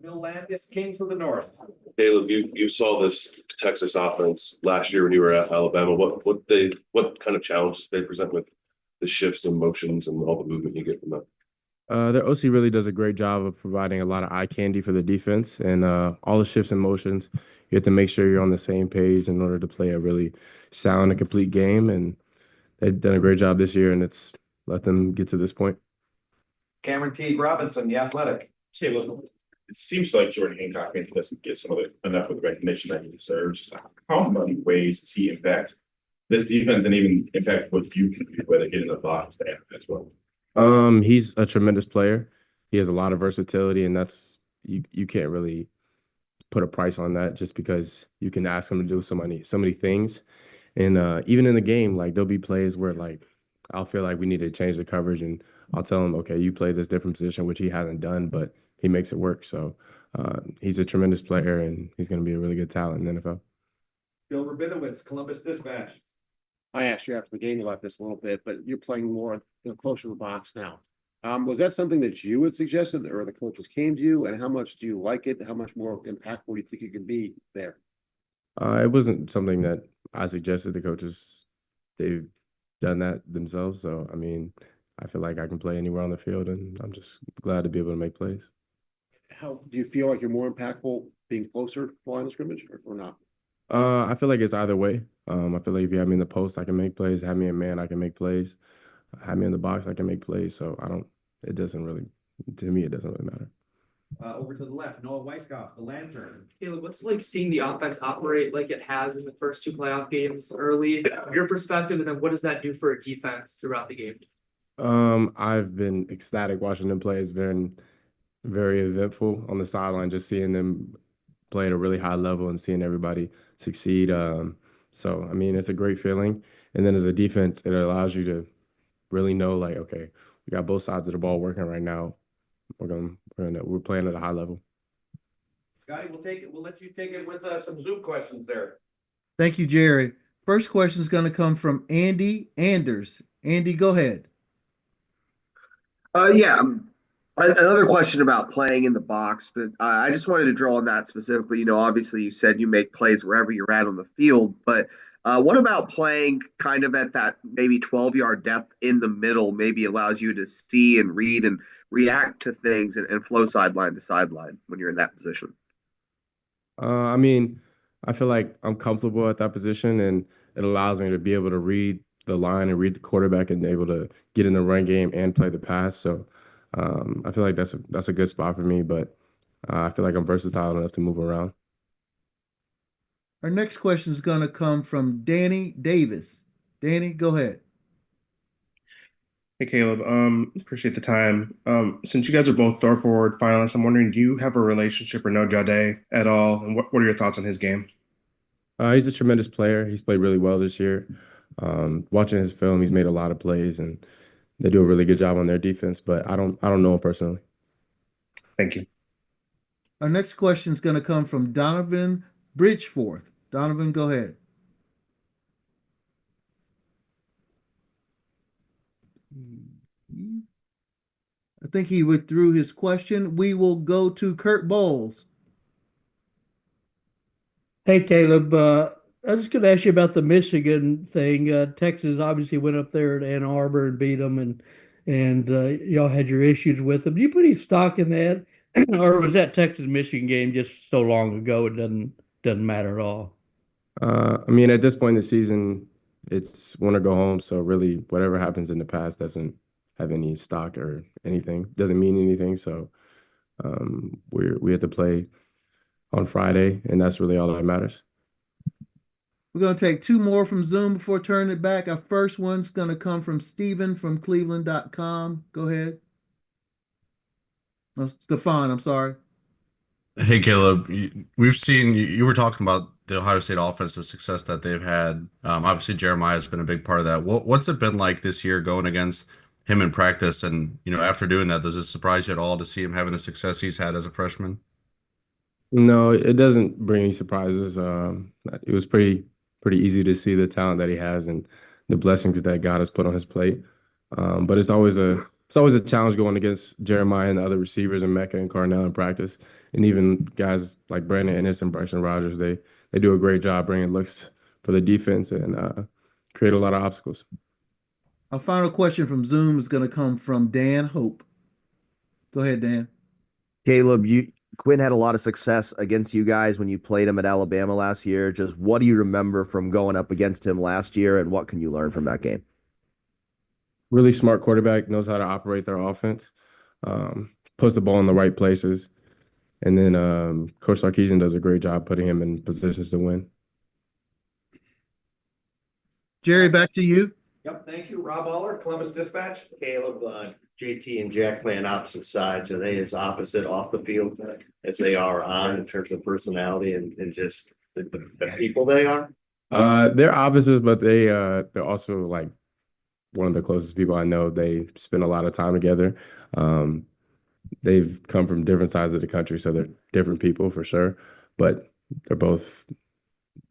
Bill Landis, Kings of the North. Caleb, you saw this Texas offense last year when you were at Alabama. What kind of challenges they present with the shifts and motions and all the movement you get from them? Their OC really does a great job of providing a lot of eye candy for the defense and all the shifts and motions. You have to make sure you're on the same page in order to play a really sound and complete game. And they've done a great job this year, and it's let them get to this point. Cameron T. Robinson, The Athletic. It seems like Jordan Hancock maybe doesn't get enough of the recognition that he deserves. How many ways does he impact this defense and even impact what you can do, whether getting the box as well? He's a tremendous player. He has a lot of versatility, and that's you can't really put a price on that just because you can ask him to do so many things. And even in the game, like there'll be plays where like I'll feel like we need to change the coverage, and I'll tell him, okay, you play this different position, which he hasn't done, but he makes it work. So he's a tremendous player, and he's going to be a really good talent in the NFL. Bill Rabinowitz, Columbus Dispatch. I asked you after the game about this a little bit, but you're playing more closer to the box now. Was that something that you had suggested or the coaches came to you? And how much do you like it? How much more impactful do you think you can be there? It wasn't something that I suggested. The coaches, they've done that themselves. So, I mean, I feel like I can play anywhere on the field, and I'm just glad to be able to make plays. How do you feel like you're more impactful being closer to the line of scrimmage or not? I feel like it's either way. I feel like if you have me in the post, I can make plays. Have me in man, I can make plays. Have me in the box, I can make plays. So it doesn't really matter. Over to the left, Noah Weiskopf, The Lantern. Caleb, what's it like seeing the offense operate like it has in the first two playoff games early? Your perspective, and then what does that do for a defense throughout the game? I've been ecstatic watching them play. It's been very eventful on the sideline, just seeing them play at a really high level and seeing everybody succeed. So, I mean, it's a great feeling. And then as a defense, it allows you to really know, like, okay, we got both sides of the ball working right now. We're playing at a high level. Scotty, we'll take it. We'll let you take it with some Zoom questions there. Thank you, Jerry. First question is going to come from Andy Anders. Andy, go ahead. Another question about playing in the box, but I just wanted to draw on that specifically. You know, obviously you said you make plays wherever you're at on the field, but what about playing kind of at that maybe 12-yard depth in the middle maybe allows you to see and read and react to things and flow sideline to sideline when you're in that position? I mean, I feel like I'm comfortable at that position, and it allows me to be able to read the line and read the quarterback and able to get in the run game and play the pass. So I feel like that's a good spot for me, but I feel like I'm versatile enough to move around. Our next question is going to come from Danny Davis. Danny, go ahead. Hey, Caleb. Appreciate the time. Since you guys are both Thorpe Award finalists, I'm wondering, do you have a relationship or know Jade at all? And what are your thoughts on his game? He's a tremendous player. He's played really well this year. Watching his film, he's made a lot of plays, and they do a really good job on their defense, but I don't know him personally. Thank you. Our next question is going to come from Donovan Bridgeforth. Donovan, go ahead. I think he withdrew his question. We will go to Kurt Bowles. Hey, Caleb. I was going to ask you about the Michigan thing. Texas obviously went up there at Ann Arbor and beat them, and y'all had your issues with them. Do you put any stock in that, or was that Texas-Michigan game just so long ago it doesn't matter at all? I mean, at this point in the season, it's win or go home. So really, whatever happens in the past doesn't have any stock or anything. Doesn't mean anything. So we have to play on Friday, and that's really all that matters. We're going to take two more from Zoom before turning it back. Our first one's going to come from Stephen from Cleveland.com. Go ahead. Oh, Stefan, I'm sorry. Hey, Caleb, we've seen you were talking about the Ohio State offense, the success that they've had. Obviously, Jeremiah has been a big part of that. What's it been like this year going against him in practice? And, after doing that, does it surprise you at all to see him having the success he's had as a freshman? No, it doesn't bring any surprises. It was pretty easy to see the talent that he has and the blessings that God has put on his plate. But it's always a it's always a challenge going against Jeremiah and the other receivers and Mecca and Carnell in practice, and even guys like Brandon Ennis and Bryson Rogers. They do a great job bringing looks for the defense and create a lot of obstacles. Our final question from Zoom is going to come from Dan Hope. Go ahead, Dan. Caleb, Quinn had a lot of success against you guys when you played him at Alabama last year. Just what do you remember from going up against him last year, and what can you learn from that game? Really smart quarterback, knows how to operate their offense, puts the ball in the right places, and then Coach Sarkisian does a great job putting him in positions to win. Jerry, back to you. Yep, thank you. Rob Aller, Columbus Dispatch. Caleb, JT and Jack playing opposite sides. Are they as opposite off the field as they are on in terms of personality and just the people they are? They're opposites, but they're also like one of the closest people I know. They spend a lot of time together. They've come from different sides of the country, so they're different people for sure. But they're both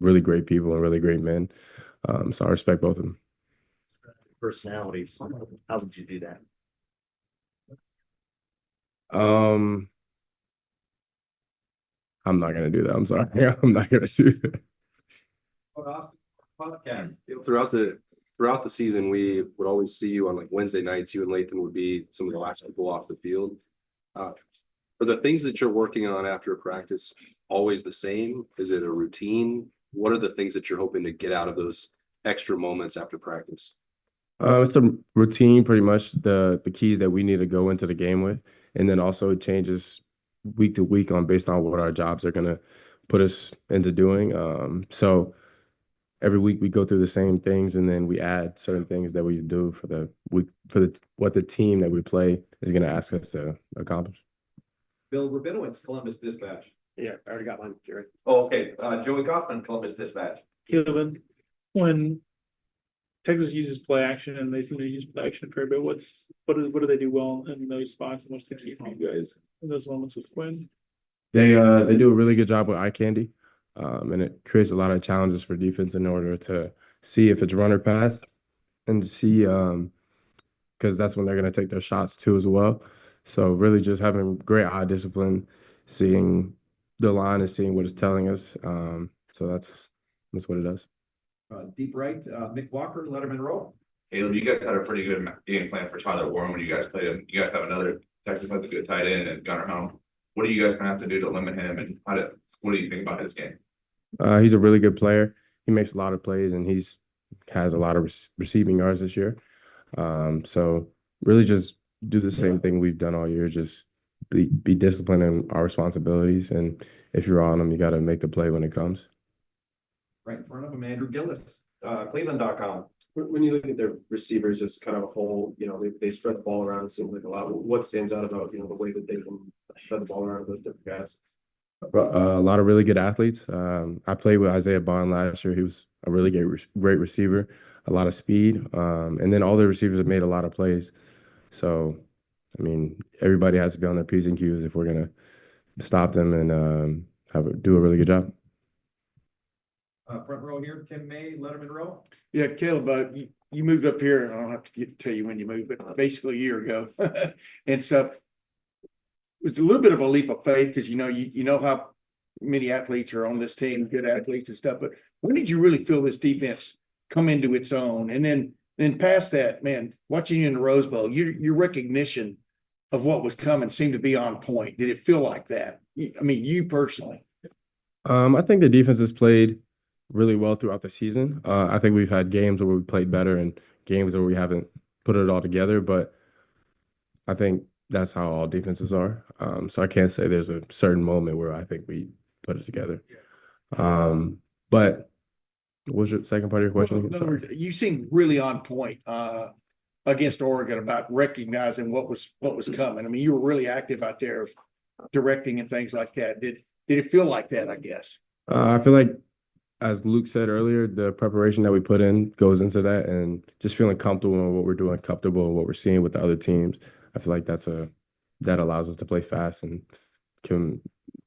really great people and really great men. So I respect both of them. Personalities. How would you do that? I'm not gonna do that. I'm sorry. I'm not gonna do that. Podcast. Throughout the season, we would always see you on like Wednesday nights. You and Lathan would be some of the last people off the field. Are the things that you're working on after a practice always the same? Is it a routine? What are the things that you're hoping to get out of those extra moments after practice? It's a routine, pretty much the keys that we need to go into the game with, and then also it changes week to week based on what our jobs are gonna put us into doing. So every week we go through the same things, and then we add certain things that we do for the week what the team that we play is gonna ask us to accomplish. Bill Rabinowitz, Columbus Dispatch. Yeah, I already got mine, Jerry. Oh, okay. Joey Kaufman, Columbus Dispatch. Caleb, when Texas uses play action and they seem to use play action a fair bit, what do they do well in those spots, and what's the key for you guys in those moments with Quinn? They do a really good job with eye candy, and it creates a lot of challenges for defense in order to see if it's run or pass, and to see because that's when they're going to take their shots too as well. So really just having great eye discipline, seeing the line and seeing what it's telling us. So that's what it does. Deep right, Mick Walker, Letterman Row. Caleb, you guys had a pretty good game plan for Tyler Warren when you guys played him. You guys have another Texas has a good tight end and Gunnar Home. What do you guys gonna have to do to limit him, and what do you think about his game? He's a really good player. He makes a lot of plays, and has a lot of receiving yards this year. So really just do the same thing we've done all year. Just be disciplined in our responsibilities, and if you're on them, you got to make the play when it comes. Right in front of him, Andrew Gillis, Cleveland.com. When you look at their receivers as kind of a whole, they spread the ball around, it seems like a lot. What stands out about, the way that they can spread the ball around those different guys? A lot of really good athletes. I played with Isaiah Bond last year. He was a really great receiver, a lot of speed. And then all the receivers have made a lot of plays. So, I mean, everybody has to be on their P's and Q's if we're going to stop them and do a really good job. Front row here, Tim May, Letterman Row. Yeah, Caleb, you moved up here, and I don't have to tell you when you moved, but basically a year ago and stuff. It was a little bit of a leap of faith because you know how many athletes are on this team, good athletes and stuff. But when did you really feel this defense come into its own? And then past that, man, watching you in the Rose Bowl, your recognition of what was coming seemed to be on point. Did it feel like that? I mean, you personally. I think the defense has played really well throughout the season. I think we've had games where we played better and games where we haven't put it all together, but I think that's how all defenses are. So I can't say there's a certain moment where I think we put it together. But what was your second part of your question? In other words, you seemed really on point against Oregon about recognizing what was coming. I mean, you were really active out there directing and things like that. Did it feel like that, I guess? I feel like, as Luke said earlier, the preparation that we put in goes into that, and just feeling comfortable in what we're doing, comfortable in what we're seeing with the other teams. I feel like that allows us to play fast and me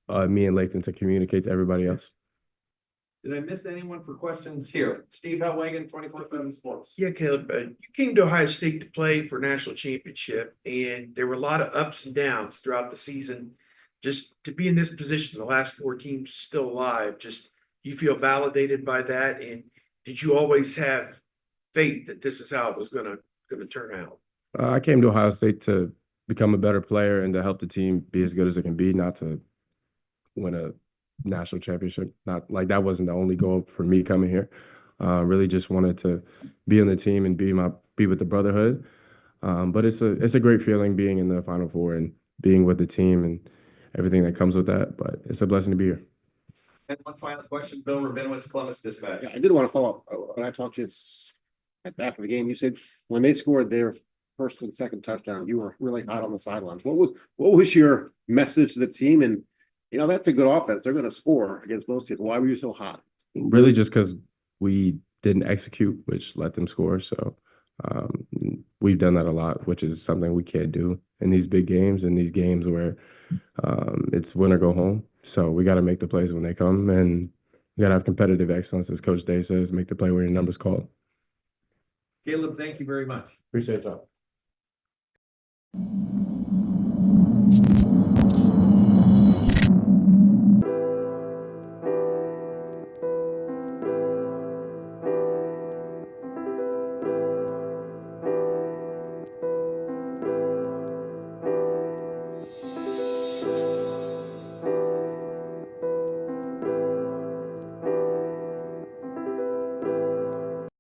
and Lathan to communicate to everybody else. Did I miss anyone for questions here? Steve Hellwagon, 24/7 Sports. Yeah, Caleb, you came to Ohio State to play for national championship, and there were a lot of ups and downs throughout the season. Just to be in this position, the last 4 teams still alive, just you feel validated by that, and did you always have faith that this is how it was gonna turn out? I came to Ohio State to become a better player and to help the team be as good as it can be, not to win a national championship. Not like that wasn't the only goal for me coming here. Really just wanted to be on the team and be with the brotherhood. But it's a great feeling being in the Final Four and being with the team and everything that comes with that. But it's a blessing to be here. And one final question, Bill Rabinowitz, Columbus Dispatch. Yeah, I did want to follow up. When I talked to you after the game, you said when they scored their first and second touchdown, you were really hot on the sidelines. What was your message to the team? And you know, that's a good offense. They're going to score against most people. Why were you so hot? Really just because we didn't execute, which let them score. So we've done that a lot, which is something we can't do in these big games and these games where it's win or go home. So we got to make the plays when they come, and you got to have competitive excellence, as Coach Day says, make the play where your number's called. Caleb, thank you very much. Appreciate that.